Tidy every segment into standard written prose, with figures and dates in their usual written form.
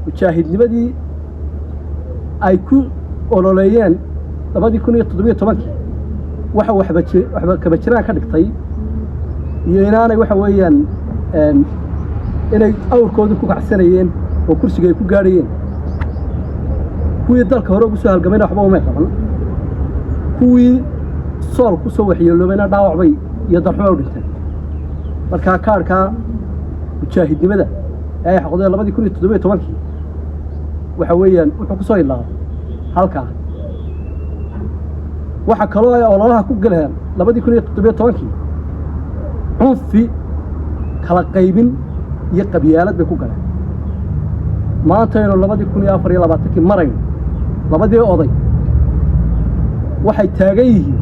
mujaahiidnimadii ay ku ololeeyeen 2017 waxa waxba kaba jiraan ka dhigtay iyo inaanay waxa weeyaan inay awrkooda ku kacsanayeen oo kursiga ay ku gaarayeen kuwii dalka hore ugu soo halgamayna waxba uma qaban kuwii sool ku soo waxyeeloobayna dhaawac bay iyo darxumo u dhintay marka kaarka mujaahiidnimada ay xaqdeen 2017 waxa weeyaan wuxuu ku soo ilaaday halka waxa kaloo ay ololaha ku galeen 2017 cunfi kala qaybin iyo qabyaalad bay ku galeen maanta inuu 2024 marayn labadii oday waxay taagan yihiin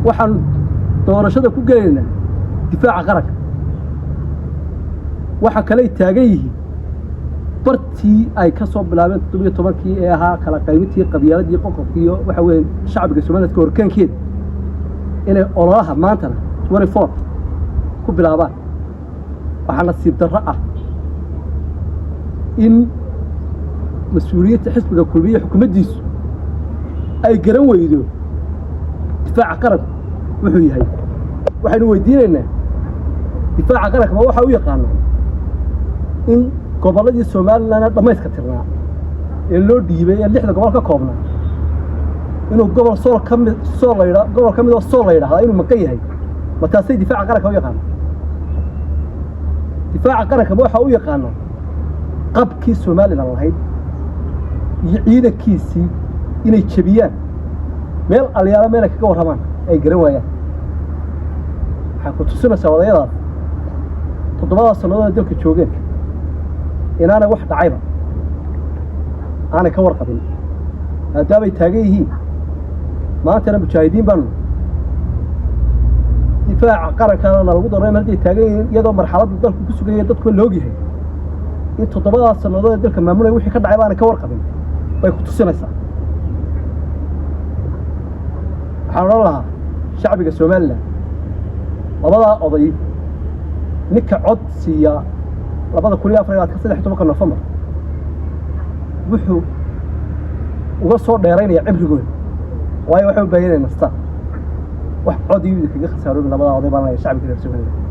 waxaan doorashada ku galeynaa difaaca qaranka waxa kale taagan yihiin bartii ay ka soo bilaabeen 17 ee ahaa kala qaybintii qabyaaladii qoqobkii waxa weyn shacbiga Soomaaliyeed ka horkaankeed inay ololaha maantana 24 ku bilaabaan waxa nasiib darro ah in mas'uuliyadda xisbiga kulmiye xukuumaddiisu ay garan weydo difaaca qaranka wuxuu yahay waxaynu weydiinaynaa difaaca qaranka waxa uu yaqaan in gobolladii Soomaaliland dhamayska tirnaa ee loo dhiibay ee 6 gobol ka koobnaa inuu gobol sool ka mid oo sool la yiraahdo inuu maqan yahay mataasay difaaca qaranka u yaqaan difaaca qaranka waxa uu yaqaan qabkii Soomaaliland lahayd iyo ciidankiisii inay jabiyaan meel aliyaala meel kaga warramaan ay garan waayaan waxa ku tusinaysaa wadayada 7 sanadood dalka joogeen inaana wax dhacayba aana ka warqabin hadaba ay taagan yihiin maanta mujaahidiin baan difaaca qaranka lagu daray markay taagan yihiin iyadoo marxaladda dalku ku sugayay dadku loo yahay in 7 sanadood dalka maamulay wixii ka dhacay baan ka warqabin way ku tusinaysaa xaralaha shacbiga Soomaaliland labada oday ninka cod siiya 2024 November wuxuu uga soo dheeraynaya cibrigooda waayo waxay u baahanayeen nasta wax cod iyo kaga khasaarooyin labada oday baan la shacbiga Soomaaliland